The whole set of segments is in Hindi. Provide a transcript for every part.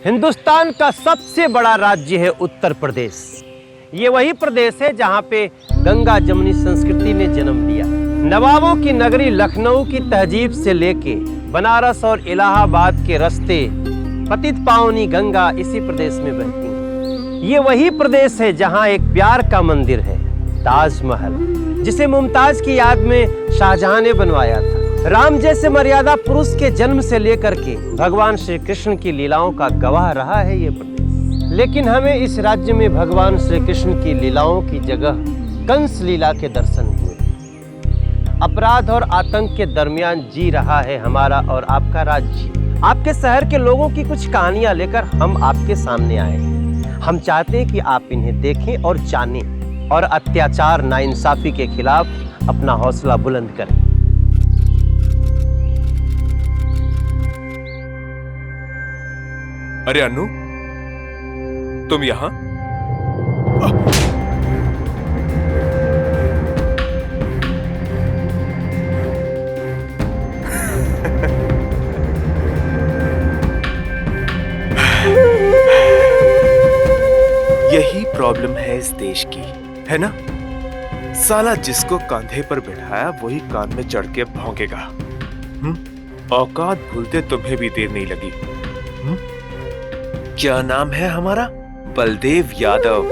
हिंदुस्तान का सबसे बड़ा राज्य है उत्तर प्रदेश। ये वही प्रदेश है जहाँ पे गंगा जमुनी संस्कृति ने जन्म लिया। नवाबों की नगरी लखनऊ की तहजीब से लेके बनारस और इलाहाबाद के रास्ते पतित पावनी गंगा इसी प्रदेश में बहती है। ये वही प्रदेश है जहाँ एक प्यार का मंदिर है, ताजमहल, जिसे मुमताज की याद में शाहजहां ने बनवाया था। राम जैसे मर्यादा पुरुष के जन्म से लेकर के भगवान श्री कृष्ण की लीलाओं का गवाह रहा है ये प्रदेश। लेकिन हमें इस राज्य में भगवान श्री कृष्ण की लीलाओं की जगह कंस लीला के दर्शन हुए। अपराध और आतंक के दरमियान जी रहा है हमारा और आपका राज्य। आपके शहर के लोगों की कुछ कहानियां लेकर हम आपके सामने आए हैं। हम चाहते हैं कि आप इन्हें देखें और जानें और अत्याचार नाइंसाफी के खिलाफ अपना हौसला बुलंद करें। अरे अन्नू, तुम यहां? यही प्रॉब्लम है इस देश की, है ना? साला जिसको कंधे पर बिठाया वही कान में चढ़ के भौंकेगा। औकात भूलते तुम्हें भी देर नहीं लगी। क्या नाम है हमारा? बलदेव यादव।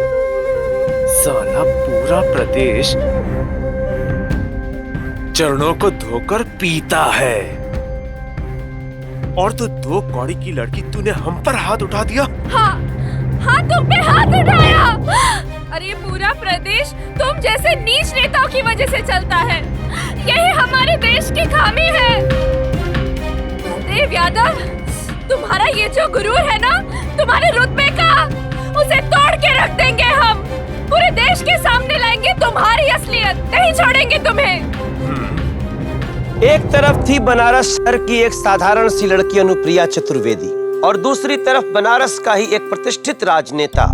साला पूरा प्रदेश चरणों को धोकर पीता है, और तो दो कौड़ी की लड़की तूने हम पर हाथ उठा दिया। हाँ, हाँ तुम पे हाथ उठाया। अरे पूरा प्रदेश तुम जैसे नीच नेताओं की वजह से चलता है। यही हमारे देश की खामी है। बलदेव यादव, तुम्हारा ये जो गुरूर है ना, तुम्हारे रुतबे का, उसे तोड़ के रख देंगे हम। पूरे देश के सामने लाएंगे तुम्हारी असलियत, नहीं छोड़ेंगे तुम्हें। एक तरफ थी बनारस शहर की एक साधारण सी लड़की अनुप्रिया चतुर्वेदी, और दूसरी तरफ बनारस का ही एक प्रतिष्ठित राजनेता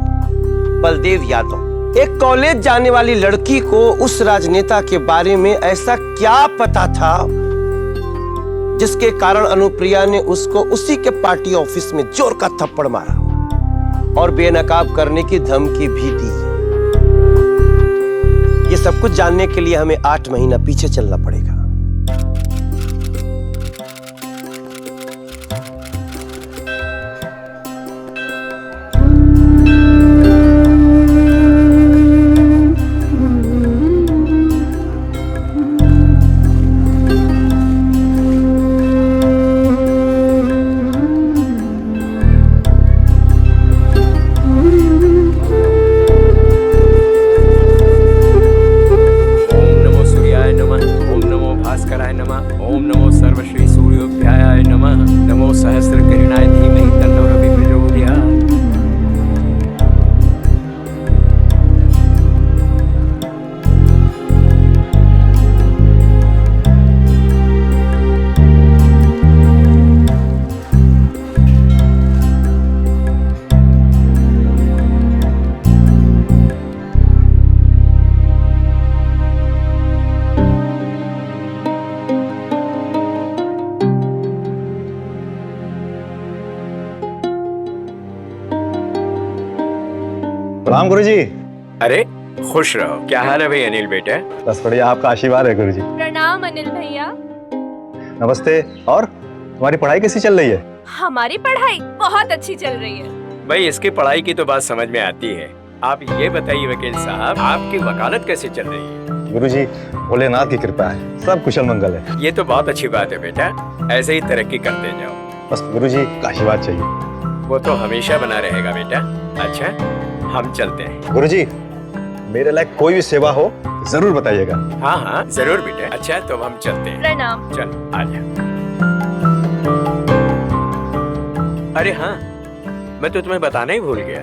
बलदेव यादव। एक कॉलेज जाने वाली लड़की को उस राजनेता के बारे में ऐसा क्या पता था जिसके कारण अनुप्रिया ने उसको उसी के पार्टी ऑफिस में जोर का थप्पड़ मारा और बेनकाब करने की धमकी भी दी। ये सब कुछ जानने के लिए हमें 8 महीना पीछे चलना पड़ेगा। प्रणाम गुरुजी। अरे खुश रहो। क्या हाल है भाई अनिल बेटा? बस बढ़िया, आपका आशीर्वाद है गुरुजी। प्रणाम अनिल भैया। नमस्ते। और तुम्हारी पढ़ाई कैसी चल रही है? हमारी पढ़ाई बहुत अच्छी चल रही है। भाई इसकी पढ़ाई की तो बात समझ में आती है। आप ये बताइए वकील साहब, आपकी वकालत कैसे चल रही है? गुरुजी, भोलेनाथ की कृपा है, सब कुशल मंगल है। ये तो बहुत अच्छी बात है बेटा, ऐसे ही तरक्की करते जाओ। बस गुरुजी का आशीर्वाद चाहिए। वो तो हमेशा बना रहेगा बेटा। अच्छा, हम चलते हैं। गुरुजी, मेरे लायक कोई भी सेवा हो जरूर बताइएगा। हाँ हाँ जरूर बेटा। अच्छा तो हम चलते हैं। प्रणाम। चल आजा। अरे हाँ, मैं तो तुम्हें बताना ही भूल गया,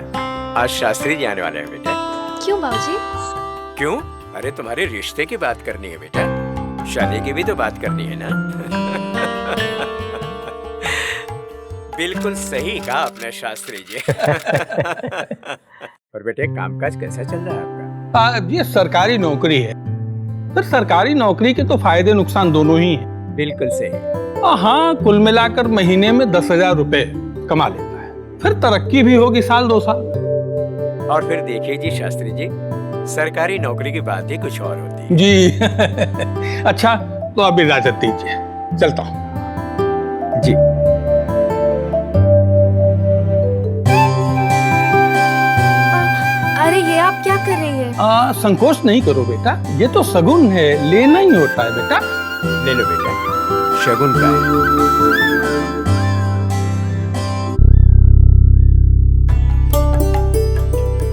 आज शास्त्री जी आने वाले हैं बेटा। क्यों बाबूजी? क्यों? अरे तुम्हारे रिश्ते की बात करनी है बेटा, शादी की भी तो बात करनी है ना। बिल्कुल सही कहा आपने शास्त्री जी। और बेटे कामकाज कैसा चल रहा है आपका? ये सरकारी नौकरी है सर। सरकारी नौकरी के तो फायदे नुकसान दोनों ही हैं। बिल्कुल सही। हाँ, कुल मिलाकर महीने में 10,000 रुपए कमा लेता है। फिर तरक्की भी होगी साल 2 साल। और फिर देखिए जी शास्त्री जी, सरकारी नौकरी की बात ही कुछ और होती है। जी अच्छा, तो अब इजाजत दीजिए, चलता हूँ। जी अरे ये आप क्या कर रही है? संकोच नहीं करो बेटा, ये तो शगुन है, लेना ही होता है बेटा। ले लो बेटा, शगुन का है।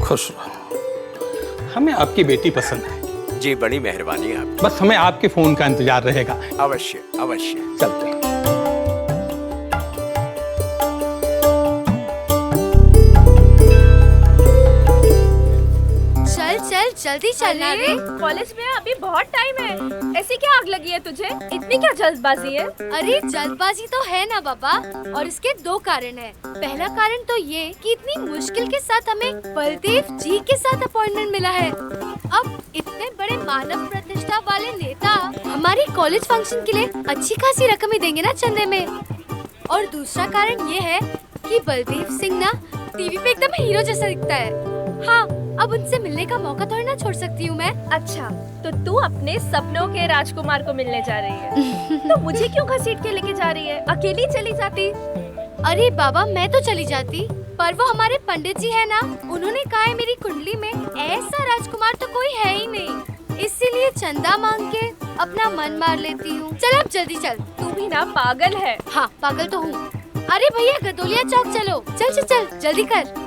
खुश रहो, हमें आपकी बेटी पसंद है। जी बड़ी मेहरबानी आपकी। बस हमें आपके फोन का इंतजार रहेगा। अवश्य अवश्य। चलते हैं। चल चल जल्दी चलना रे। कॉलेज में अभी बहुत टाइम है, ऐसी क्या आग लगी है तुझे? इतनी क्या जल्दबाजी है? अरे जल्दबाजी तो है ना बाबा, और इसके 2 कारण है। पहला कारण तो ये कि इतनी मुश्किल के साथ हमें बलदेव जी के साथ अपॉइंटमेंट मिला है। अब इतने बड़े मानव प्रतिष्ठा वाले नेता हमारी कॉलेज फंक्शन के लिए अच्छी खासी रकम ही देंगे ना चंदे में। और दूसरा कारण ये है कि बलदेव सिंह ना टीवी पे एकदम हीरो जैसा दिखता है। हाँ, अब उनसे मिलने का मौका थोड़ी ना छोड़ सकती हूँ मैं। अच्छा, तो तू अपने सपनों के राजकुमार को मिलने जा रही है? तो मुझे क्यों घसीट के लेके जा रही है? अकेली चली जाती। अरे बाबा, मैं तो चली जाती, पर वो हमारे पंडित जी है ना, उन्होंने कहा है मेरी कुंडली में ऐसा राजकुमार तो कोई है ही नहीं, इसीलिए चंदा मांग के अपना मन मार लेती हूँ। चल अब जल्दी चल। तू भी ना पागल है। हाँ पागल तो हूँ। अरे भैया गदोलिया चौक चलो, चल चल चल जल्दी कर।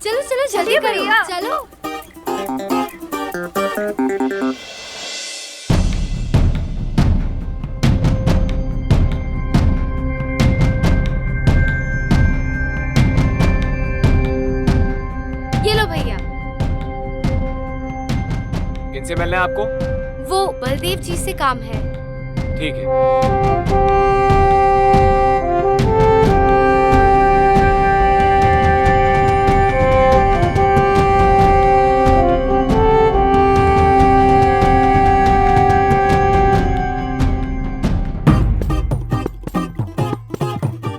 चलो चलो जल्दी करो, भैया। चलो। ये लो भैया। किनसे मिलना है आपको? वो बलदेव जी से काम है। ठीक है।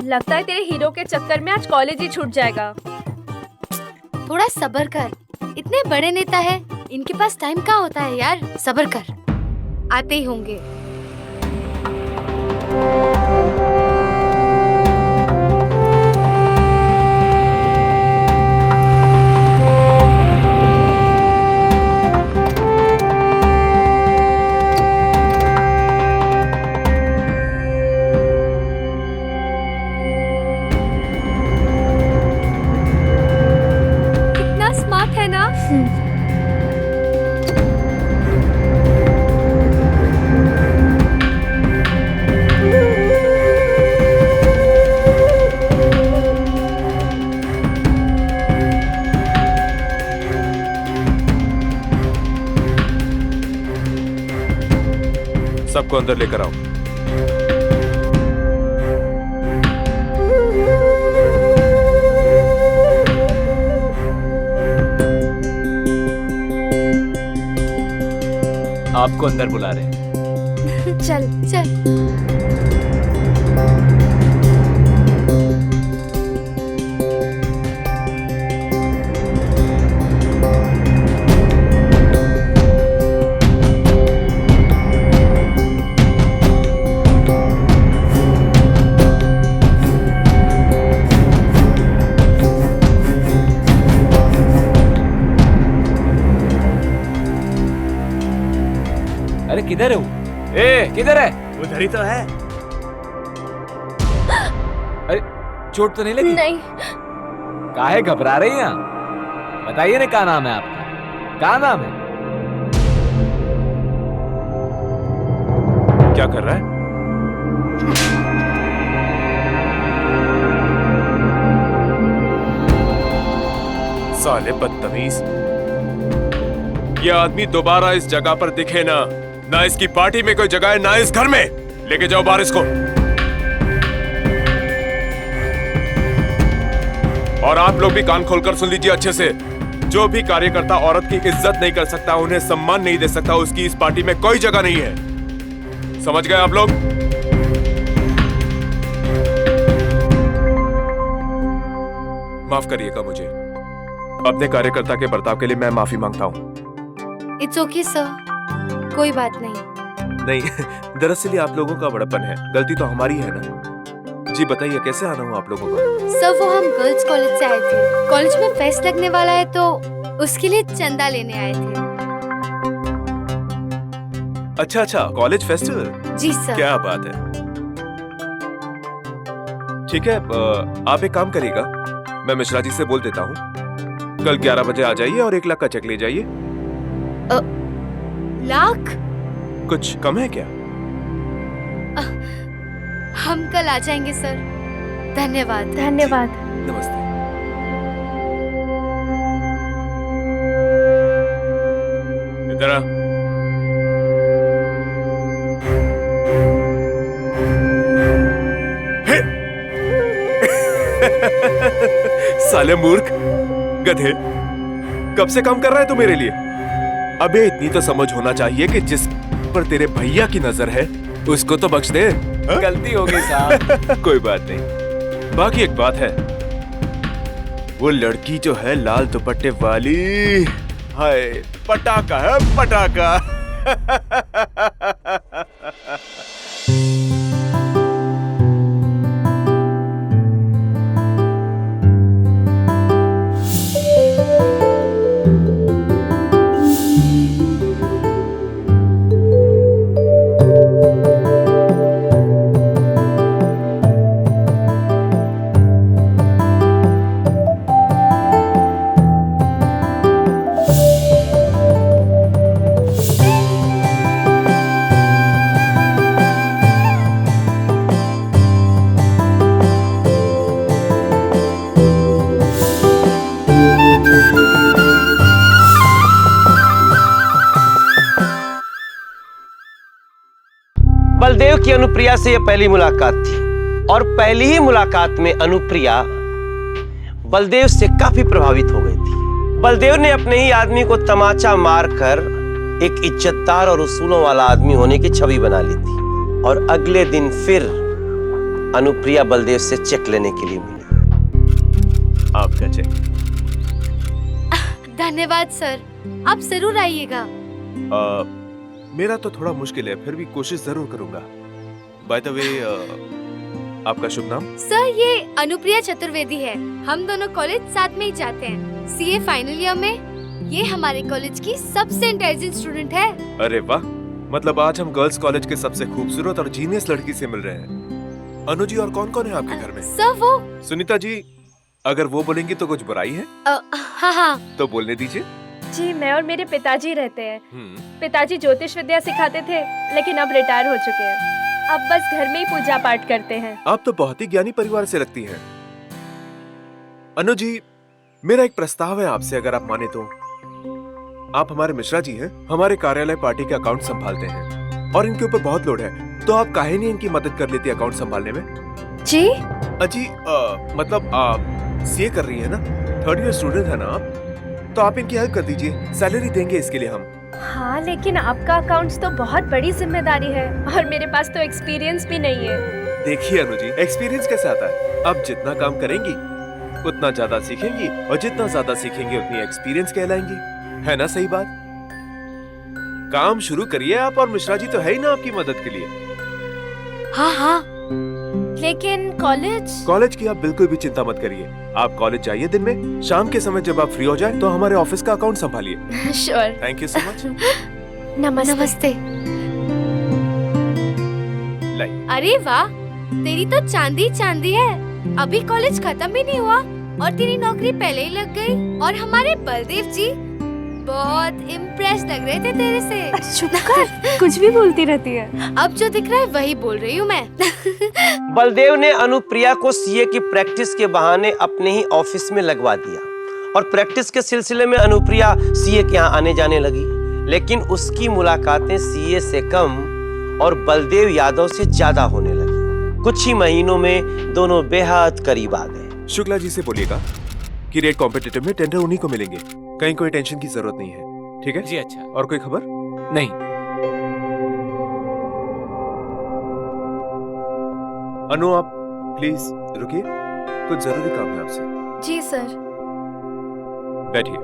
लगता है तेरे हीरो के चक्कर में आज कॉलेज ही छूट जाएगा। थोड़ा सब्र कर, इतने बड़े नेता है, इनके पास टाइम कहाँ होता है यार। सब्र कर, आते ही होंगे। कितना स्मार्ट है ना? सबको अंदर लेकर आओ। आपको अंदर बुला रहे हैं। चल चल। अरे किधर है वो? ए किधर है? उधर ही तो है। अरे चोट तो नहीं लगी? नहीं। काहे घबरा रही हैं आप? बताइए ना क्या नाम है आपका? क्या नाम है? क्या कर रहा है? साले बदतमीज। ये आदमी दोबारा इस जगह पर दिखे ना इसकी पार्टी में कोई जगह है, ना इस घर में। लेके जाओ बाहर इसको। और आप लोग भी कान खोलकर सुन लीजिए अच्छे से। जो भी कार्यकर्ता औरत की इज्जत नहीं कर सकता, उन्हें सम्मान नहीं दे सकता, उसकी इस पार्टी में कोई जगह नहीं है। समझ गए आप लोग? माफ करिएगा मुझे। अपने कार्यकर्ता के बर्ताव के लिए मैं माफी मांगता हूँ। इट्स ओके सर, कोई बात नहीं। नहीं, दरअसल ये आप लोगों का बड़प्पन है, गलती तो हमारी है ना। जी बताइए कैसे आना हुआ आप लोगों को? सर वो हम गर्ल्स कॉलेज से आए थे, कॉलेज में फेस्ट लगने वाला है तो उसके लिए चंदा लेने आए थे। अच्छा, कॉलेज फेस्टिवल। जी सर। क्या बात है। ठीक है, आप एक काम करिएगा, मैं मिश्रा जी से बोल देता हूँ, कल 11 बजे आ जाइए और 1 लाख का चेक ले जाइए। लाख? कुछ कम है क्या? हम कल आ जाएंगे सर। धन्यवाद। धन्यवाद। नमस्ते। इधर आ। साले मूर्ख, गधे, कब से काम कर रहा है तू मेरे लिए? अबे इतनी तो समझ होना चाहिए कि जिस पर तेरे भैया की नजर है उसको तो बख्श दे। गलती हो गई साहब। कोई बात नहीं। बाकी एक बात है, वो लड़की जो है लाल दुपट्टे वाली, हाय पटाखा है, पटाखा। बलदेव की अनुप्रिया से यह पहली मुलाकात थी और पहली ही मुलाकात में अनुप्रिया बलदेव से काफी प्रभावित हो गई थी। बलदेव ने अपने ही आदमी को तमाचा मारकर एक इज्जतदार और उसूलों वाला आदमी होने की छवि बना ली थी और अगले दिन फिर अनुप्रिया बलदेव से चेक लेने के लिए मिली। आपका चेक। धन्यवाद सर, आप जरूर आइएगा। मेरा तो थोड़ा मुश्किल है, फिर भी कोशिश जरूर करूंगा। बाय द वे, आपका शुभ नाम? सर ये अनुप्रिया चतुर्वेदी है, हम दोनों कॉलेज साथ में ही जाते हैं, सीए फाइनल ईयर में। ये हमारे कॉलेज की सबसे इंटेलिजेंट स्टूडेंट है। अरे वाह, मतलब आज हम गर्ल्स कॉलेज के सबसे खूबसूरत और जीनियस लड़की से मिल रहे हैं। अनु जी, और कौन कौन है आपके घर में? सर वो सुनीता जी, अगर वो बोलेंगी तो कुछ बुराई है? हाँ। तो बोलने दीजिए। जी मैं और मेरे पिताजी रहते हैं। पिताजी ज्योतिष विद्या सिखाते थे लेकिन अब रिटायर हो चुके हैं। अब बस घर में ही पूजा पाठ करते हैं। आप तो बहुत ही ज्ञानी परिवार से लगती हैं। अनु जी, मेरा एक प्रस्ताव है आपसे, अगर आप माने तो। आप हमारे मिश्रा जी हैं, हमारे कार्यालय पार्टी के अकाउंट संभालते हैं और इनके ऊपर बहुत लोड है, तो आप काहे नहीं इनकी मदद कर लेती अकाउंट संभालने में? जी अजी, मतलब आप सीए कर रही है ना, 3rd ईयर स्टूडेंट है ना आप, तो आप इनकी हेल्प कर दीजिए, सैलरी देंगे इसके लिए हम। हाँ, लेकिन आपका अकाउंट्स तो बहुत बड़ी जिम्मेदारी है और मेरे पास तो एक्सपीरियंस भी नहीं है। देखिए अनु जी, एक्सपीरियंस कैसे आता है? आप जितना काम करेंगी उतना ज्यादा सीखेंगी और जितना ज्यादा सीखेंगी उतनी एक्सपीरियंस कहलाएंगी, है ना? सही बात। काम शुरू करिए आप, और मिश्रा जी तो है ही ना आपकी मदद के लिए। हाँ। लेकिन कॉलेज की आप बिल्कुल भी चिंता मत करिए। आप कॉलेज जाइए दिन में, शाम के समय जब आप फ्री हो जाए तो हमारे ऑफिस का अकाउंट संभालिए। Sure. Thank you so much. नमस्ते। लाइए। अरे वाह, तेरी तो चांदी चांदी है। अभी कॉलेज खत्म भी नहीं हुआ और तेरी नौकरी पहले ही लग गई। और हमारे बलदेव जी बहुत इम्प्रेस लग रहे थे तेरे से। चुप कर, कुछ भी बोलती रहती है। अब जो दिख रहा है वही बोल रही हूँ मैं। बलदेव ने अनुप्रिया को सीए की प्रैक्टिस के बहाने अपने ही ऑफिस में लगवा दिया और प्रैक्टिस के सिलसिले में अनुप्रिया सीए के यहाँ आने जाने लगी। लेकिन उसकी मुलाकातें सीए से कम और बलदेव यादव से ज्यादा होने लगी। कुछ ही महीनों में दोनों बेहद करीब आ गए। शुक्ला जी से बोलिएगा कि रेट कॉम्पिटिटिव में टेंडर उन्हीं को मिलेंगे, कहीं कोई टेंशन की जरूरत नहीं है। ठीक है जी अच्छा। और कोई खबर? नहीं। अनु, आप प्लीज रुकिए, कुछ जरूरी काम है आपसे। जी सर। बैठिए।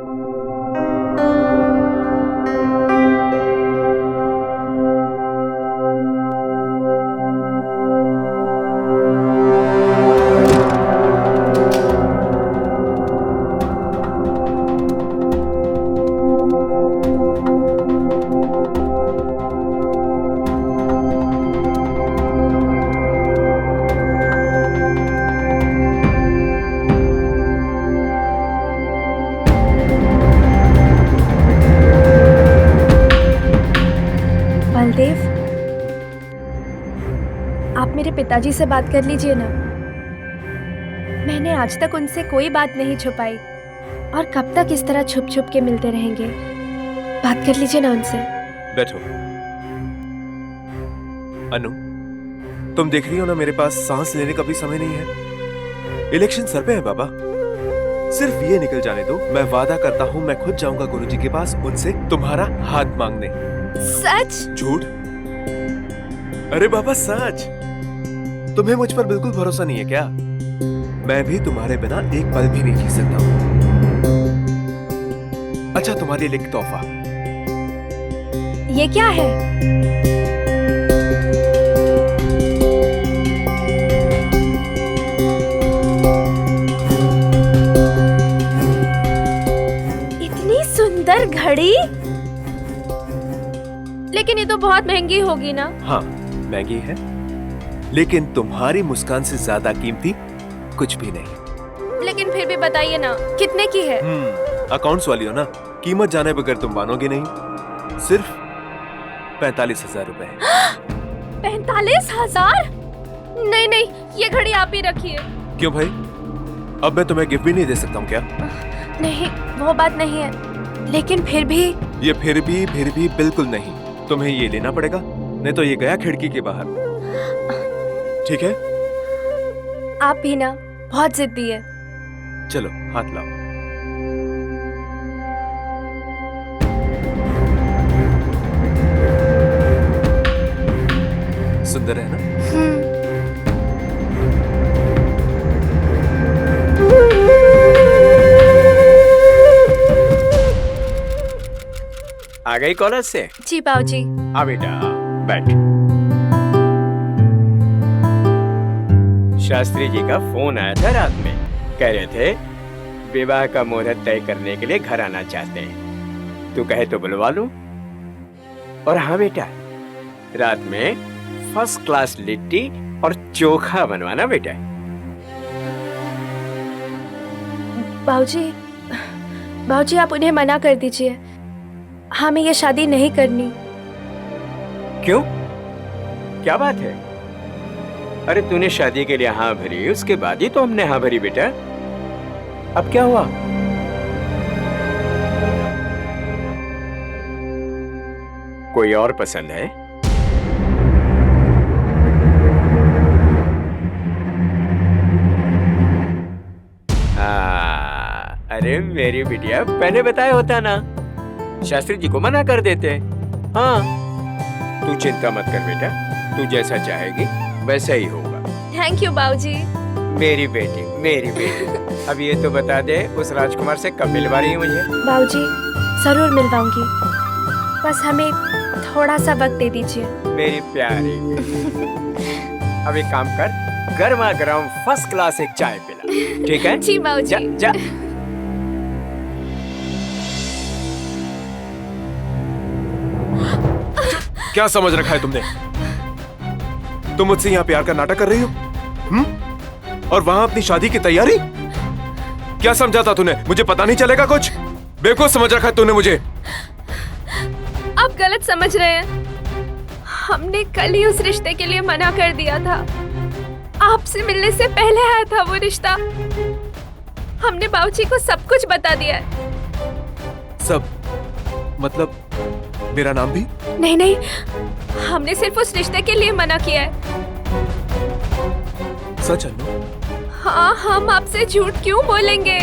बलदेव, आप मेरे पिताजी से बात कर लीजिए ना। मैंने आज तक उनसे कोई बात नहीं छुपाई, और कब तक इस तरह छुप छुप के मिलते रहेंगे? बात कर लीजिए ना उनसे। बैठो। अनु, तुम देख रही हो ना, मेरे पास सांस लेने का भी समय नहीं है। इलेक्शन सर पे है बाबा। सिर्फ ये निकल जाने दो, मैं वादा करता हूँ मैं खुद जाऊंगा गुरुजी के पास उनसे तुम्हारा हाथ मांगने। सच? झूठ? अरे बाबा सच। तुम्हें मुझ पर बिल्कुल भरोसा नहीं है क्या? मैं भी तुम्हारे बिना एक पल भी नहीं जी सकता हूँ। अच्छा, तुम्हारे लिए एक तोहफा। ये क्या है? इतनी सुंदर घड़ी? लेकिन ये तो बहुत महंगी होगी ना? हाँ, महंगी है, लेकिन तुम्हारी मुस्कान से ज्यादा कीमती कुछ भी नहीं। लेकिन फिर भी बताइए ना, कितने की है? अकाउंट्स वाली हो ना, कीमत जाने बगैर तुम मानोगे नहीं। सिर्फ 45,000 रुपए। 45,000? नहीं नहीं, ये घड़ी आप ही रखिए। क्यों भाई, अब मैं तुम्हें गिफ्ट भी नहीं दे सकता हूँ क्या? नहीं, वो बात नहीं है, लेकिन फिर भी। ये फिर भी बिल्कुल नहीं। तुम्हें ये लेना पड़ेगा, नहीं तो ये गया खिड़की के बाहर। ठीक है? आप भी ना बहुत जिद्दी है। चलो हाथ लाओ। सुंदर है ना? आ गई कॉलेज से? जी बाबूजी। आ बेटा, बैठ। शास्त्री जी का फोन आया था रात में, कह रहे थे विवाह का मुहूर्त तय करने के लिए घर आना चाहते हैं। तू कहे तो बुलवा लूं। और हाँ बेटा, रात में फर्स्ट क्लास लिट्टी और चोखा बनवाना बेटा। बाबूजी आप उन्हें मना कर दीजिए, हमें ये शादी नहीं करनी। क्यों? क्या बात है? अरे तूने शादी के लिए हाँ भरी, उसके बाद ही तो हमने हाँ भरी बेटा। अब क्या हुआ? कोई और पसंद है? अरे मेरी बिटिया, पहले बताया होता ना, शास्त्री जी को मना कर देते। हाँ, तू चिंता मत कर बेटा, तू जैसा चाहेगी वैसा ही होगा। थैंक यू बाबूजी। मेरी बेटी, मेरी बेटी। अब ये तो बता दे, उस राजकुमार से कब मिलवा रही है मुझे? बाबूजी जरूर मिलवाऊंगी, बस हमें थोड़ा सा वक्त दे दीजिए। मेरी प्यारी अब एक काम कर, गर्मा गर्म फर्स्ट क्लास एक चाय पिला, ठीक है? जी बाबूजी। जा, जा। क्या समझ रखा है तुमने? तुम मुझसे यहाँ प्यार का नाटक कर रही हो? और वहां अपनी शादी की तैयारी? क्या समझा था तूने? मुझे पता नहीं चलेगा कुछ? बेवकूफ समझ रखा है तूने मुझे। आप गलत समझ रहे हैं। हमने कल ही उस रिश्ते के लिए मना कर दिया था। आपसे मिलने से पहले आया था वो रिश्ता। हमने बाबूजी को सब कुछ बता दिया है। सब मतलब मेरा नाम भी? नहीं नहीं, हमने सिर्फ उस रिश्ते के लिए मना किया है। सच अनु? हाँ, हम आपसे झूठ क्यों बोलेंगे?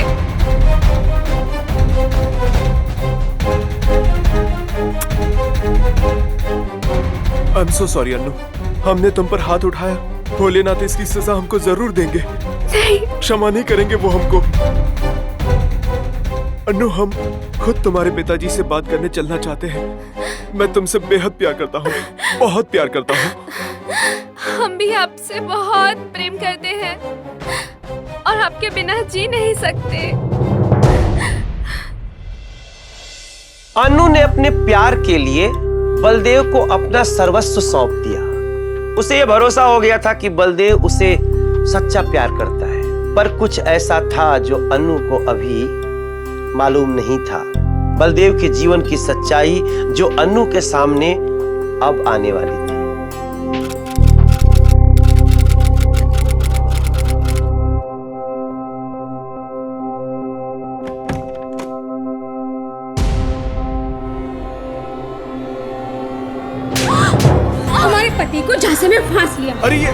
I'm so sorry अनु, हमने तुम पर हाथ उठाया। भोलेनाथ इसकी सजा हमको जरूर देंगे। नहीं। क्षमा नहीं करेंगे वो हमको। अन्नू, हम खुद तुम्हारे पिताजी से बात करने चलना चाहते हैं। मैं तुमसे बेहद प्यार करता हूँ, बहुत प्यार करता हूँ। हम भी आपसे बहुत प्रेम करते हैं और आपके बिना जी नहीं सकते। अन्नू ने अपने प्यार के लिए बलदेव को अपना सर्वस्व सौंप दिया। उसे यह भरोसा हो गया था कि बलदेव उसे सच्चा प्यार करता है, पर कुछ ऐसा था जो अन्नू को अभी मालूम नहीं था। बलदेव के जीवन की सच्चाई जो अन्नू के सामने अब आने वाली थी। हमारे पति को झांसे में फांस लिया। अरे ये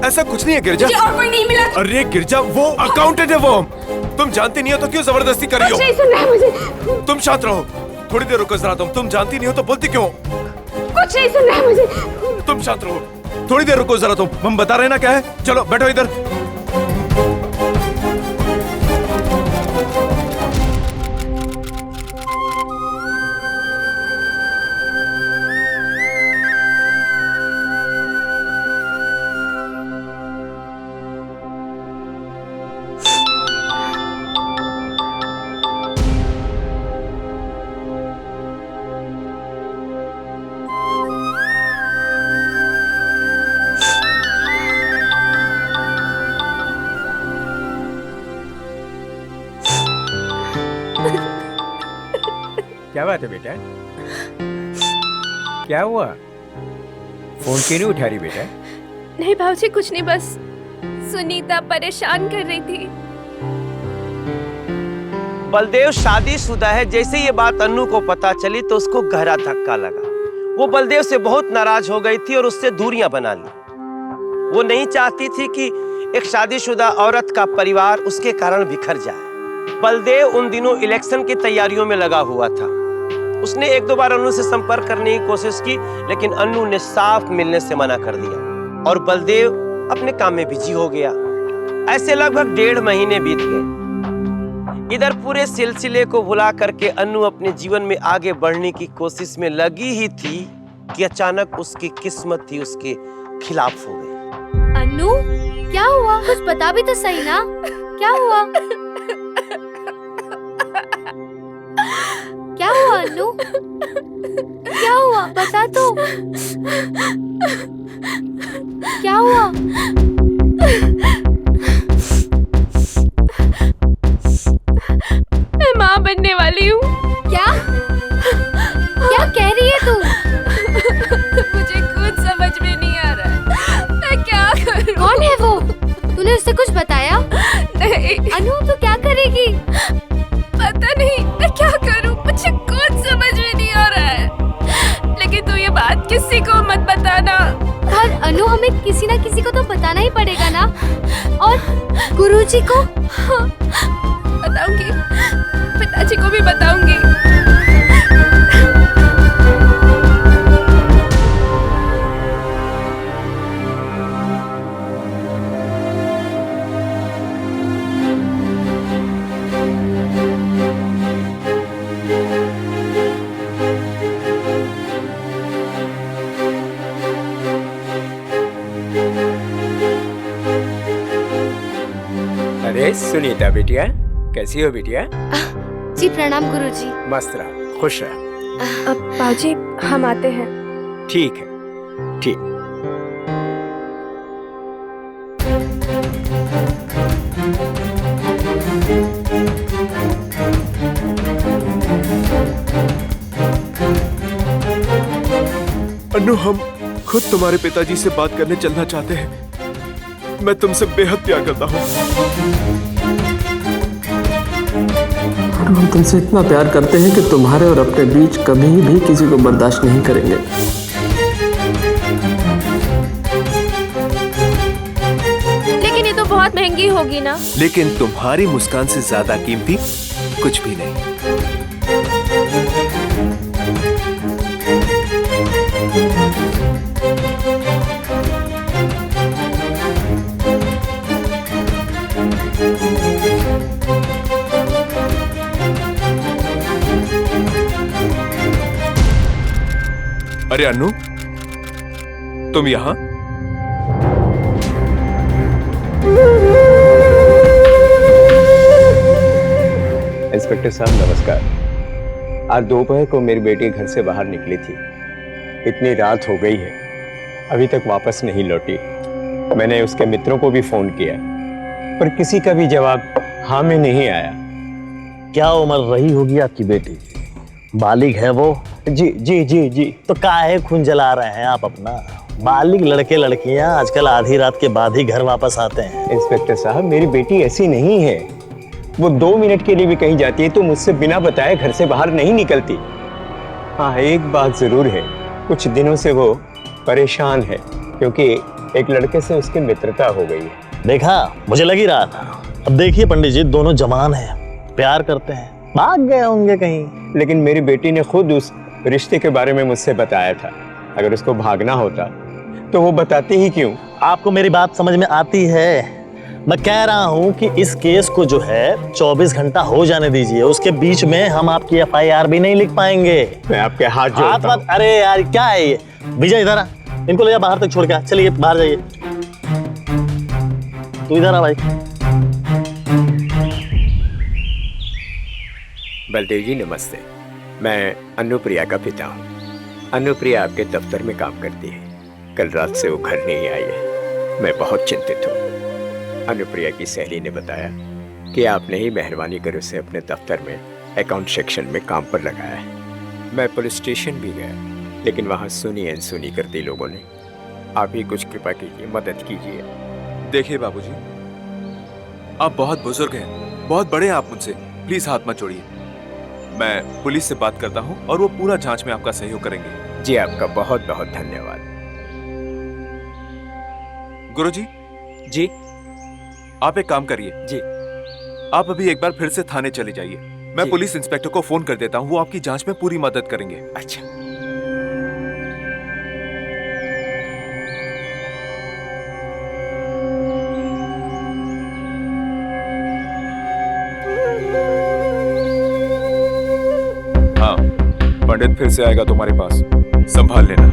ऐसा कुछ नहीं है गिरजा। मुझे और कोई नहीं मिला। अरे गिरजा, वो अकाउंटेंट है वो। तुम जानती नहीं हो तो क्यों जबरदस्ती कर रही हो? नहीं सुन रहा है मुझे। तुम शांत रहो, थोड़ी देर रुको जरा। तुम जानती नहीं हो तो बोलती क्यों? कुछ नहीं सुन रहा है मुझे। तुम शांत रहो, थोड़ी देर रुको जरा। हम बता रहे हैं ना क्या है। चलो बैठो इधर। क्या बात है बेटा? क्या हुआ? फोन क्यों नहीं उठा रही बेटा? नहीं भाऊजी, कुछ नहीं, बस सुनीता परेशान कर रही थी। बलदेव शादीशुदा है। जैसे ये बात अन्नू को पता चली तो उसको गहरा धक्का लगा। वो बलदेव से बहुत नाराज हो गई थी और उससे दूरियां बना ली। वो नहीं चाहती थी कि एक शादीशुदा औरत का परिवार उसके कारण बिखर जाए। बलदेव उन दिनों इलेक्शन की तैयारियों में लगा हुआ था। उसने एक दो बार अन्नू से संपर्क करने की कोशिश की, लेकिन अन्नू ने साफ मिलने से मना कर दिया और बलदेव अपने काम में बिजी हो गया। ऐसे लगभग 1.5 महीने बीत गए। इधर पूरे सिलसिले को भुला करके अन्नू अपने जीवन में आगे बढ़ने की कोशिश में लगी ही थी कि अचानक उसकी किस्मत ही उसके खिलाफ हो गई। अन्नू, क्या हुआ? कुछ बता भी तो सही ना, क्या हुआ? क्या हुआ अन्नू? क्या हुआ? बता तो। क्या हुआ? मैं माँ बनने वाली हूँ। क्या? क्या कह रही है तू? मुझे कुछ समझ में नहीं आ रहा है। मैं क्या करूँ? कौन है वो? तूने उससे कुछ बताया? नहीं। अनु, तू क्या करेगी? पता नहीं मैं क्या करूँ, मुझे कुछ समझ में नहीं आ रहा है। लेकिन तू ये बात किसी को मत बताना। पर अनु, हमें किसी ना किसी को तो बताना ही पड़ेगा ना। और गुरुजी को? हाँ, बताऊंगी, पिताजी को भी बताऊंगी। अरे सुनीता बिटिया, कैसी हो बिटिया? जी प्रणाम गुरुजी। मस्त रहा, खुश रहा। अब बाजी, हम आते हैं। ठीक है, ठीक। अन्नू, हम खुद तुम्हारे पिताजी से बात करने चलना चाहते हैं। मैं तुमसे बेहद प्यार करता हूँ। हम तुमसे इतना प्यार करते हैं कि तुम्हारे और अपने बीच कभी भी किसी को बर्दाश्त नहीं करेंगे। लेकिन ये तो बहुत महंगी होगी ना। लेकिन तुम्हारी मुस्कान से ज्यादा कीमती कुछ भी नहीं। अरे अन्नू, तुम यहां? इंस्पेक्टर साहब नमस्कार। आज दोपहर को मेरी बेटी घर से बाहर निकली थी। इतनी रात हो गई है, अभी तक वापस नहीं लौटी। मैंने उसके मित्रों को भी फोन किया, पर किसी का भी जवाब हाँ में नहीं आया। क्या उम्र रही होगी आपकी बेटी? बालिग है वो? जी जी जी जी। तो काहे खून जला रहे हैं आप अपना? बालिग लड़के लड़कियां आजकल आधी रात के बाद ही घर वापस आते हैं। इंस्पेक्टर साहब, मेरी बेटी ऐसी नहीं है। वो 2 मिनट के लिए भी कहीं जाती है तो मुझसे बिना बताए घर से बाहर नहीं निकलती। हाँ, एक बात जरूर है, कुछ दिनों से वो परेशान है क्योंकि एक लड़के से उसकी मित्रता हो गई है। देखा, मुझे लग ही रहा था। अब देखिए पंडित जी, दोनों जवान हैं, प्यार करते हैं, भाग गए होंगे कहीं। लेकिन मेरी बेटी ने खुद उस रिश्ते के बारे में मुझसे बताया था। अगर उसको भागना होता तो वो बताती ही क्यों? आपको मेरी बात समझ में आती है? मैं कह रहा हूं कि इस केस को जो है 24 घंटा हो जाने दीजिए। उसके बीच में हम आपकी FIR भी नहीं लिख पाएंगे। मैं आपके हाथ जोड़ता हूं। अरे यार, क्या है ये? विजय इधर आ, इनको ले जा बाहर तक छोड़ के आ। चलिए बाहर जाइए। तू इधर आ भाई। बलदेव जी नमस्ते। मैं अनुप्रिया का पिता हूँ। अनुप्रिया आपके दफ्तर में काम करती है। कल रात से वो घर नहीं आई है। मैं बहुत चिंतित हूँ। अनुप्रिया की सहेली ने बताया कि आपने ही मेहरबानी कर उसे अपने दफ्तर में अकाउंट सेक्शन में काम पर लगाया है। मैं पुलिस स्टेशन भी गया, लेकिन वहाँ सुनी अनसुनी कर दी लोगों ने। आप ही कुछ कृपा कीजिए, मदद कीजिए। देखिए बाबूजी, आप बहुत बुजुर्ग हैं, बहुत बड़े हैं आप मुझसे। प्लीज हाथ मत जोड़िए। मैं पुलिस से बात करता हूँ और वो पूरा जांच में आपका सहयोग करेंगे। जी, आपका बहुत बहुत धन्यवाद। गुरुजी जी। आप एक काम करिए जी। आप अभी एक बार फिर से थाने चले जाइए। मैं पुलिस इंस्पेक्टर को फोन कर देता हूँ, वो आपकी जांच में पूरी मदद करेंगे। अच्छा। हाँ, पंडित फिर से आएगा तुम्हारे पास, संभाल लेना।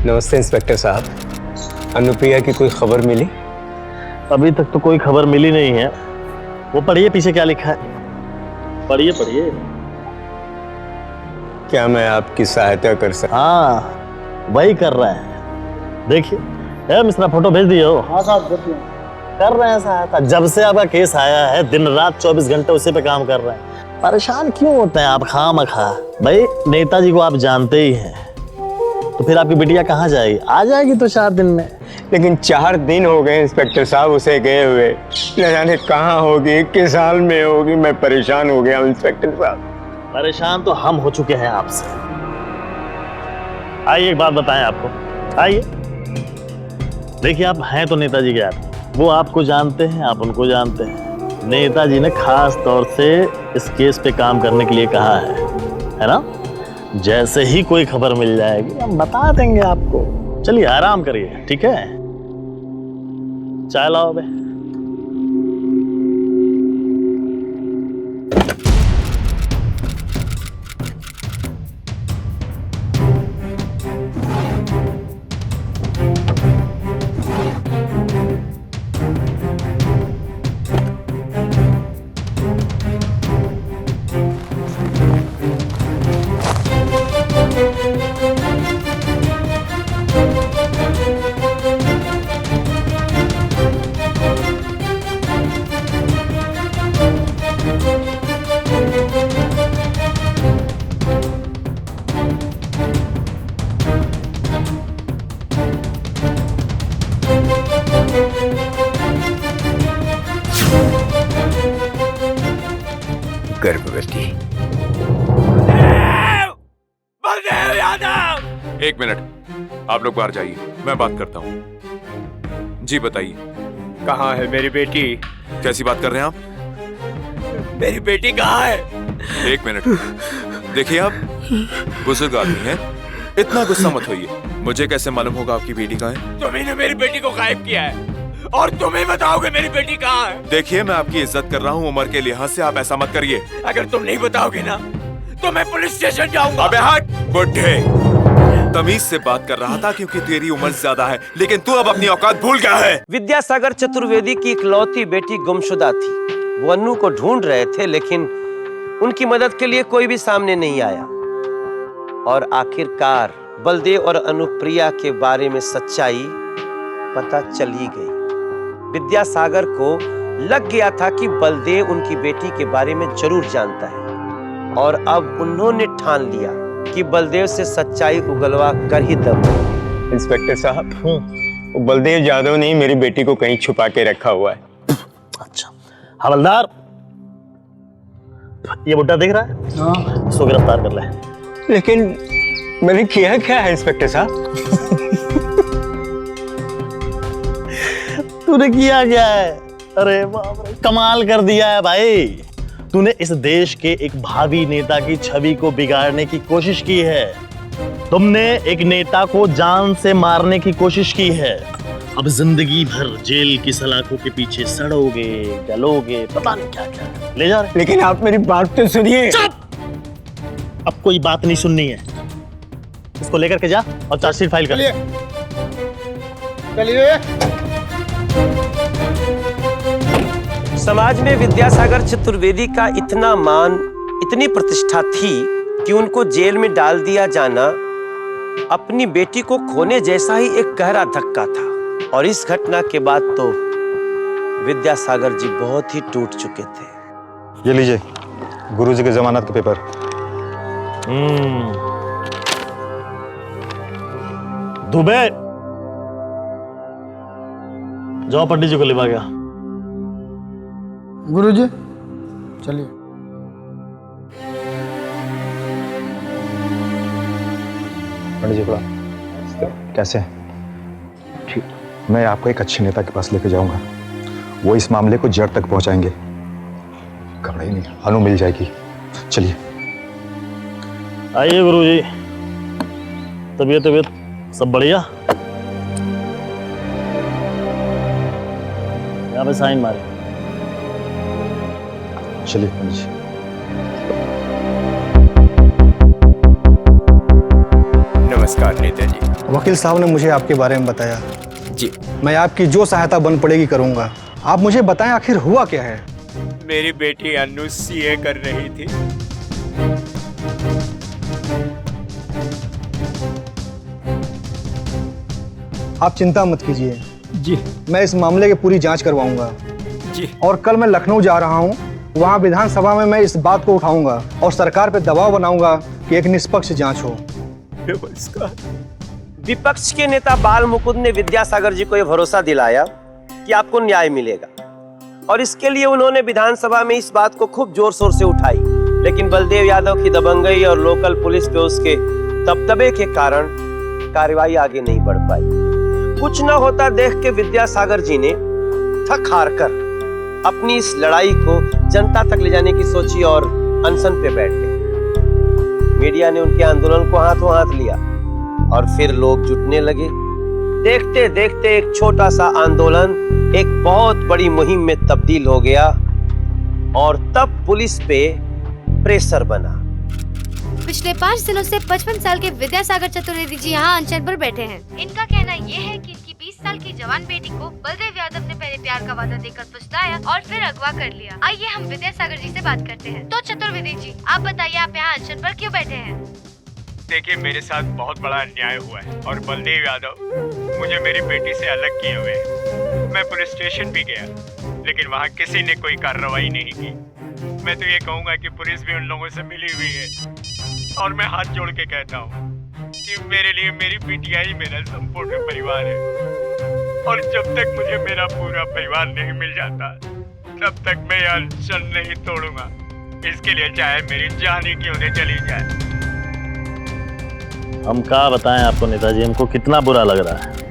नमस्ते इंस्पेक्टर साहब। अनुप्रिया की कोई खबर मिली? अभी तक तो कोई खबर मिली नहीं है। वो पढ़िए पीछे क्या लिखा है। पढ़िए पढ़िए। क्या मैं आपकी सहायता कर सकता? हाँ, वही कर रहे हैं। देखिए मिश्रा, फोटो भेज दिए हो? हाँ साहब, कर रहे हैं सहायता। जब से आपका केस आया है दिन रात 24 घंटे उसी पे काम कर रहे हैं। परेशान क्यों होते हैं आप खामखा? भाई नेताजी को आप जानते ही हैं, तो फिर आपकी बिटिया कहाँ जाएगी? आ जाएगी तो 4 दिन में। लेकिन 4 दिन हो गए इंस्पेक्टर साहब उसे गए हुए। न जाने कहाँ होगी, किस साल में होगी। मैं परेशान हो गया इंस्पेक्टर साहब। परेशान तो हम हो चुके हैं आपसे। आइए एक बात बताएं आपको। आइए देखिए, आप हैं तो नेताजी के आदमी। वो आपको जानते हैं, आप उनको जानते हैं। नेताजी ने खास तौर से इस केस पे काम करने के लिए कहा है ना? जैसे ही कोई खबर मिल जाएगी हम बता देंगे आपको। चलिए आराम करिए, ठीक है? चाय लाओ बे। गर्भवती। बलदेव यादव! एक मिनट, आप लोग बाहर जाइए, मैं बात करता हूँ। जी बताइए। कहाँ है मेरी बेटी? कैसी बात कर रहे हैं आप? मेरी बेटी कहाँ है? एक मिनट, देखिए आप बुजुर्ग आदमी हैं, इतना गुस्सा मत होइए। मुझे कैसे मालूम होगा आपकी बेटी कहाँ है? तुम्ही ने मेरी बेटी को गायब किया है और तुम ही बताओगे मेरी बेटी कहाँ है। देखिए, मैं आपकी इज्जत कर रहा हूँ, उम्र के लिहाज से आप ऐसा मत करिए। अगर तुम नहीं बताओगे ना तो मैं पुलिस स्टेशन जाऊंगा। अबे हट बुड्ढे, तमीज से बात कर रहा था क्योंकि तेरी उम्र ज्यादा है, लेकिन तू अब अपनी औकात भूल गया है। विद्यासागर चतुर्वेदी की इकलौती बेटी गुमशुदा थी। वो अन्नू को ढूंढ रहे थे, लेकिन उनकी मदद के लिए कोई भी सामने नहीं आया। और आखिरकार बलदेव और अनुप्रिया के बारे में सच्चाई पता चल ही गई। विद्यासागर को लग गया था कि बलदेव उनकी बेटी के बारे में जरूर जानता है, और अब उन्होंने ठान लिया कि बलदेव से सच्चाई उगलवा कर ही दम। इंस्पेक्टर साहब, वो बलदेव यादव ने मेरी बेटी को कहीं छुपा के रखा हुआ है। अच्छा हवलदार, ये बुड्ढा देख रहा है? हाँ। इसको गिरफ्तार कर ले। लेकिन मैंने किया क्या है इंस्पेक्टर साहब? तूने किया क्या है? अरे बाप रे, कमाल कर दिया है भाई। तूने इस देश के एक भावी नेता की छवि को बिगाड़ने की कोशिश की है। तुमने एक नेता को जान से मारने की कोशिश की है। अब जिंदगी भर जेल की सलाखों के पीछे सड़ोगे, गलोगे, पता नहीं क्या क्या ले जा रहे। लेकिन आप मेरी बात तो सुनिए। अब कोई बात नहीं सुननी है। इसको लेकर के जा और चार्जशीट फाइल कर। समाज में विद्यासागर चतुर्वेदी का इतना मान, इतनी प्रतिष्ठा थी कि उनको जेल में डाल दिया जाना अपनी बेटी को खोने जैसा ही एक गहरा धक्का था। और इस घटना के बाद तो विद्यासागर जी बहुत ही टूट चुके थे। ये लीजिए गुरुजी के जमानत के पेपर। दुबे जाओ, पंडित जी को लिवा गया। गुरुजी चलिए। पंडित जी कैसे हैं? ठीक। मैं आपको एक अच्छे नेता के पास लेके जाऊंगा। वो इस मामले को जड़ तक पहुंचाएंगे। घबराइए नहीं, अनु मिल जाएगी। चलिए। आइए गुरुजी। तबीयत सब बढ़िया? यहाँ पे साइन मारे। चलिए पंडित जी। नमस्कार नेताजी। वकील साहब ने मुझे आपके बारे में बताया। जी। मैं आपकी जो सहायता बन पड़ेगी करूंगा। आप मुझे बताएं आखिर हुआ क्या है? मेरी बेटी अन्नू सीए कर रही थी। आप चिंता मत कीजिए जी। मैं इस मामले की पूरी जांच करवाऊंगा जी। और कल मैं लखनऊ जा रहा हूं। वहां विधानसभा में मैं इस बात को उठाऊंगा और सरकार पे दबाव बनाऊंगा कि एक निष्पक्ष जांच हो। विपक्ष के नेता बाल मुकुंद ने विद्यासागर जी को यह भरोसा दिलाया कि आपको न्याय मिलेगा, और इसके लिए उन्होंने विधानसभा में इस बात को खूब जोर शोर से उठाई। लेकिन बलदेव यादव की दबंगई और लोकल पुलिस पे उसके दबदबे के कारण कार्रवाई आगे नहीं बढ़ पाई। कुछ न होता देख के विद्यासागर जी ने थक हार कर अपनी इस लड़ाई को जनता तक ले जाने की सोची और अनशन पे बैठ गए। मीडिया ने उनके आंदोलन को हाथों हाथ लिया और फिर लोग जुटने लगे। देखते देखते एक छोटा सा आंदोलन एक बहुत बड़ी मुहिम में तब्दील हो गया, और तब पुलिस पे प्रेशर बना। पिछले 5 दिनों से 55 साल के विद्यासागर चतुर्वेदी जी यहाँ अनशन पर बैठे हैं। इनका कहना ये है कि इनकी 20 साल की जवान बेटी को बलदेव यादव ने पहले प्यार का वादा देकर फुसलाया और फिर अगवा कर लिया। आइए हम विद्यासागर जी से बात करते हैं। तो चतुर्वेदी जी, आप बताइए आप यहाँ अनशन पर क्यों बैठे हैं? देखिए, मेरे साथ बहुत बड़ा अन्याय हुआ है और बलदेव यादव मुझे मेरी बेटी से अलग किए हुए हैं। मैं पुलिस स्टेशन भी गया, लेकिन वहाँ किसी ने कोई कार्रवाई नहीं की। मैं तो ये कहूँगा कि पुलिस भी उन लोगों से मिली हुई है, और मैं हाथ जोड़ के कहता हूँ कि मेरे लिए मेरी बिटिया ही मेरा संपूर्ण परिवार है, और जब तक मुझे मेरा पूरा परिवार नहीं मिल जाता तब तक मैं यह अनशन नहीं तोड़ूंगा। इसके लिए चाहे मेरी जान ही क्यों न चली जाए। हम क्या बताएं आपको नेताजी, हमको कितना बुरा लग रहा है।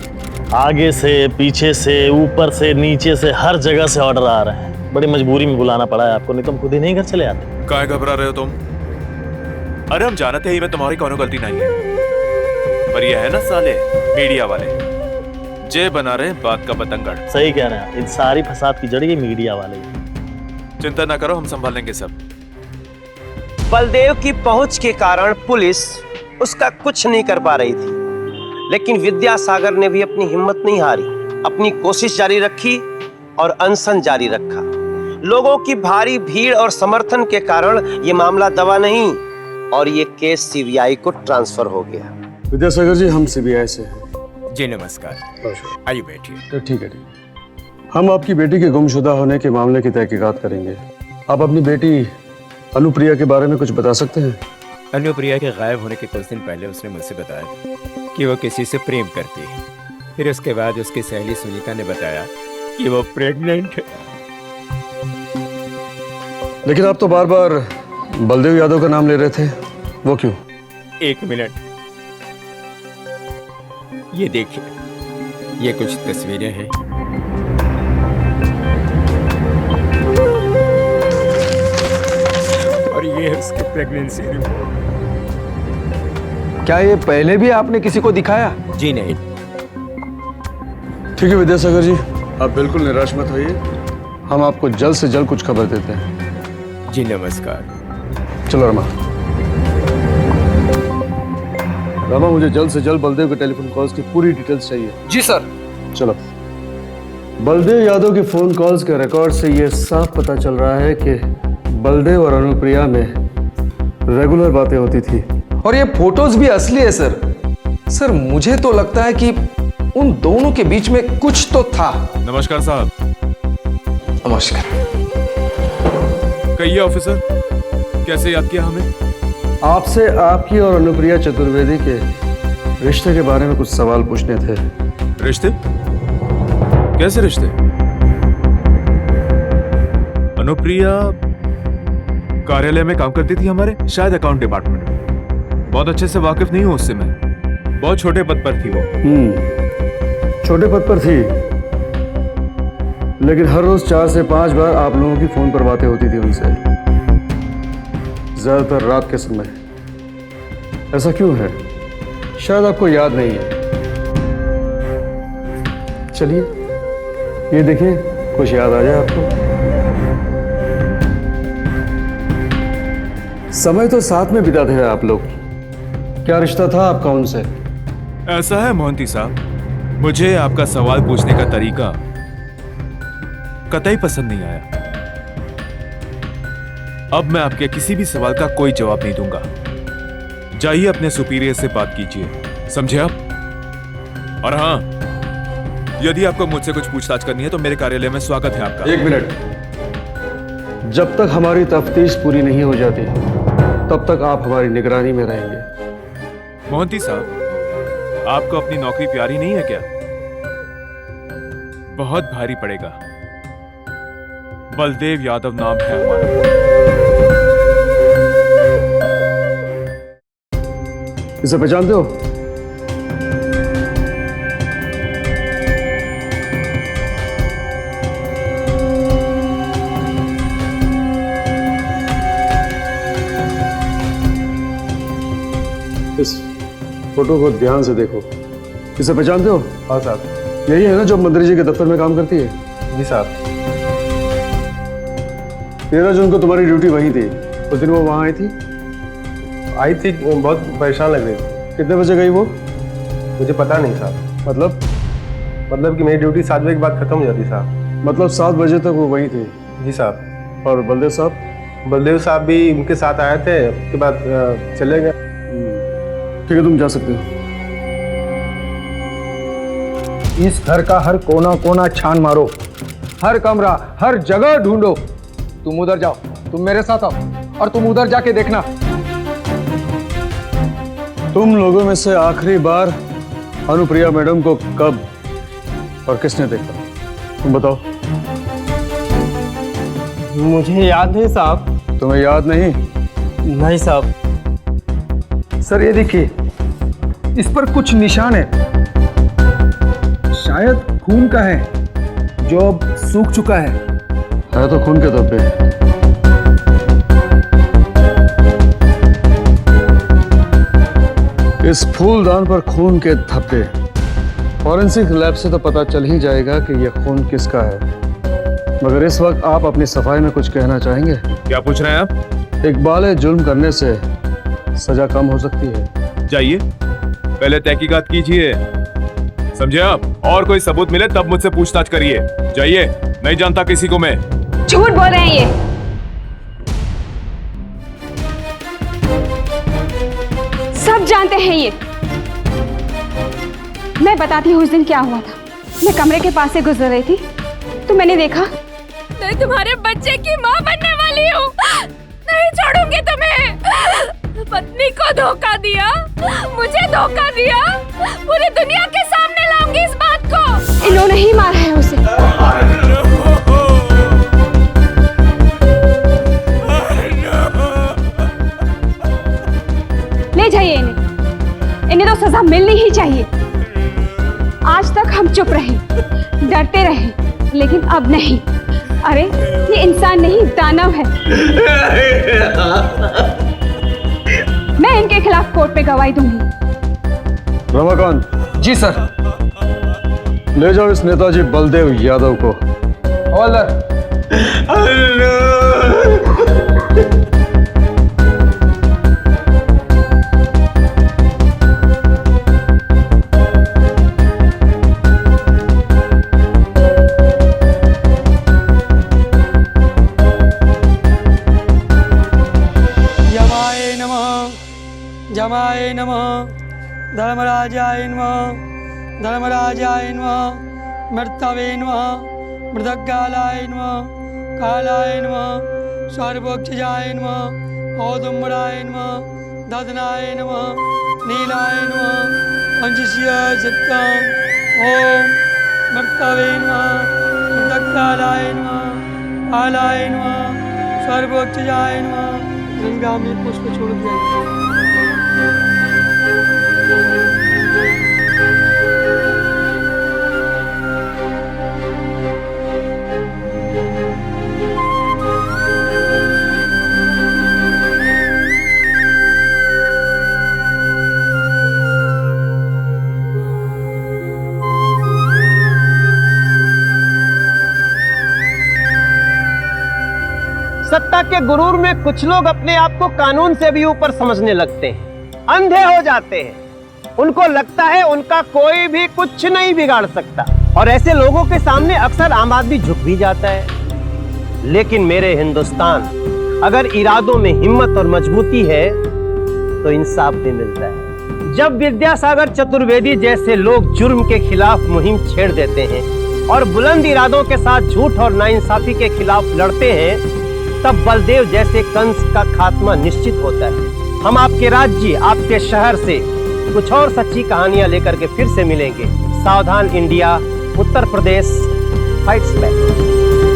आगे से, पीछे से, ऊपर से, नीचे से, हर जगह से ऑर्डर आ रहे हैं। बड़ी मजबूरी में बुलाना पड़ा है आपको, नहीं तो हम खुद ही नहीं घर चले आते। काहे घबरा रहे हो तुम? अरे हम जानते ही में तुम्हारी कोनो गलती नहीं है, पर ये है ना साले मीडिया वाले, जे बना रहे बात का बतंगड़। सही कह रहे हैं, इन सारी फसाद की जड़ ये मीडिया वाले। चिंता ना करो, हम संभाल लेंगे सब। बलदेव की पहुंच के कारण पुलिस उसका कुछ नहीं कर पा रही थी, लेकिन विद्यासागर ने भी अपनी हिम्मत नहीं हारी, अपनी कोशिश जारी रखी और अनशन जारी रखा। लोगों की भारी भीड़ और समर्थन के कारण ये मामला दबा नहीं और ये केस सीबीआई को ट्रांसफर हो गया। विद्यासागर जी, हम सीबीआई से हैं। जी नमस्कार, आइए बैठिए। तो ठीक है, हम आपकी बेटी के गुमशुदा होने के मामले की तहकीकात करेंगे। आप अपनी बेटी अनुप्रिया के बारे में कुछ बता सकते हैं? अनुप्रिया के गायब होने के कुछ दिन पहले उसने मुझसे बताया कि वो किसी से प्रेम करती है। फिर उसके बाद उसकी सहेली सुनीता ने बताया कि वो प्रेग्नेंट है। लेकिन आप तो बार बार बलदेव यादव का नाम ले रहे थे, वो क्यों? एक मिनट, ये देखिए, ये कुछ तस्वीरें हैं। और ये है उसकी प्रेगनेंसी रिपोर्ट। क्या ये पहले भी आपने किसी को दिखाया? जी नहीं। ठीक है विद्यासागर जी, आप बिल्कुल निराश मत होइए, हम आपको जल्द से जल्द कुछ खबर देते हैं। जी नमस्कार। चलो रमा, मुझे जल्द से जल्द बलदेव के टेलीफोन कॉल्स की पूरी डिटेल्स चाहिए। जी सर। चलो। बलदेव यादव के फोन कॉल्स के रिकॉर्ड से यह साफ पता चल रहा है कि बलदेव और अनुप्रिया में रेगुलर बातें होती थी। और ये फोटोज भी असली है सर। सर मुझे तो लगता है कि उन दोनों के बीच में कुछ तो था। नमस्कार साहब। नमस्कार। कहिए ऑफिसर, कैसे याद किया हमें? आपसे आपकी और अनुप्रिया चतुर्वेदी के रिश्ते के बारे में कुछ सवाल पूछने थे। रिश्ते? कैसे रिश्ते? अनुप्रिया कार्यालय में काम करती थी हमारे, शायद अकाउंट डिपार्टमेंट में। बहुत अच्छे से वाकिफ नहीं हूं उससे मैं। बहुत छोटे पद पर थी वो। छोटे पद पर थी, लेकिन हर रोज 4 से 5 बार आप लोगों की फोन पर बातें होती थी उनसे, ज्यादातर रात के समय। ऐसा क्यों है? शायद आपको याद नहीं है। चलिए ये देखिए, कुछ याद आ जाए आपको। समय तो साथ में बिताते हैं आप लोग। क्या रिश्ता था आपका उनसे? ऐसा है मोहंती साहब, मुझे आपका सवाल पूछने का तरीका कतई पसंद नहीं आया। अब मैं आपके किसी भी सवाल का कोई जवाब नहीं दूंगा। जाइए अपने सुपीरियर से बात कीजिए, समझे आप? और हाँ, यदि आपको मुझसे कुछ पूछताछ करनी है तो मेरे कार्यालय में स्वागत है आपका। 1 मिनट, जब तक हमारी तफ्तीश पूरी नहीं हो जाती तब तक आप हमारी निगरानी में रहेंगे। मोहंती साहब, आपको अपनी नौकरी प्यारी नहीं है क्या? बहुत भारी पड़ेगा। बलदेव यादव नाम है हमारा। इसे पहचानते हो? इस फोटो को ध्यान से देखो। इसे पहचानते हो? हाँ साहब। यही है ना जो मंत्री जी के दफ्तर में काम करती है? जी साहब। 13 जून को तुम्हारी ड्यूटी वहीं थी, उस दिन वो वहां आई थी? आई थी, बहुत परेशान लग रही थी। कितने बजे गई वो? मुझे पता नहीं साहब। मतलब कि मेरी ड्यूटी 7 बजे के बाद खत्म हो जाती साहब। मतलब 7 बजे तक वो वहीं थी? जी साहब। और बलदेव साहब? बलदेव साहब भी उनके साथ आए थे, उसके बाद चले गए। ठीक है, तुम जा सकते हो। इस घर का हर कोना कोना छान मारो, हर कमरा, हर जगह ढूंढो। तुम उधर जाओ, तुम मेरे साथ आओ और तुम उधर जाके देखना। तुम लोगों में से आखिरी बार अनुप्रिया मैडम को कब और किसने देखा? तुम बताओ। मुझे याद नहीं साहब। तुम्हें याद नहीं? नहीं साहब। सर ये देखिए, इस पर कुछ निशान है, शायद खून का है जो अब सूख चुका है। तो खून के धब्बे। इस फूलदान पर खून के धब्बे। फॉरेंसिक लैब से तो पता चल ही जाएगा कि यह खून किसका है, मगर इस वक्त आप अपनी सफाई में कुछ कहना चाहेंगे? क्या पूछ रहे हैं आप? एक बाले जुल्म करने से सजा कम हो सकती है। जाइए, पहले तहकीकात कीजिए, समझे आप? और कोई सबूत मिले तब मुझसे पूछताछ करिए। जाइए, नहीं जानता किसी को मैं। झूठ बोल रहे हैं ये। सब जानते हैं ये। मैं बताती हूँ उस दिन क्या हुआ था। मैं कमरे के पास से गुजर रही थी तो मैंने देखा। मैं तुम्हारे बच्चे की माँ बनने वाली हूँ। नहीं छोड़ूंगी तुम्हें। पत्नी को धोखा दिया, मुझे धोखा दिया, पूरी दुनिया के सामने लाऊंगी इस बात को। इन्होंने ही मारा है उसे। ले जाइए इन्हें तो सजा मिलनी ही चाहिए। आज तक हम चुप रहे, डरते रहे, लेकिन अब नहीं। अरे ये इंसान नहीं, दानव है। मैं इनके खिलाफ कोर्ट में गवाही दूंगी। रमाकांत। जी सर। ले जाओ इस नेताजी बलदेव यादव को। हवलदार। जमाय नमः, धर्मराजाय नमः, धर्मराजाय नमः, मर्तवे नमः, मृदकालाय नमः, कालाय नमः, सर्वोक्षजाय नमः, औदुम्बराय नमः, ददनाय नमः, नीलाय नमः, पंचशीय सत्यम। ओम मर्तवे नमः, मृदकालाय नमः, कालाय नमः, सर्वोक्षजाय नमः। गंगा में पुष्प छोड़ दिया। सत्ता के गुरूर में कुछ लोग अपने आप को कानून से भी ऊपर समझने लगते हैं, अंधे हो जाते हैं। उनको लगता है उनका कोई भी कुछ नहीं बिगाड़ सकता, और ऐसे लोगों के सामने अक्सर आम आदमी झुक भी जाता है। लेकिन मेरे हिंदुस्तान, अगर इरादों में हिम्मत और मजबूती है तो इंसाफ भी मिलता है। जब विद्यासागर चतुर्वेदी जैसे लोग जुर्म के खिलाफ मुहिम छेड़ देते हैं और बुलंद इरादों के साथ झूठ और नाइंसाफी के खिलाफ लड़ते हैं, तब बलदेव जैसे कंस का खात्मा निश्चित होता है। हम आपके राज्य, आपके शहर से कुछ और सच्ची कहानियां लेकर के फिर से मिलेंगे। सावधान India, Uttar Pradesh fights back.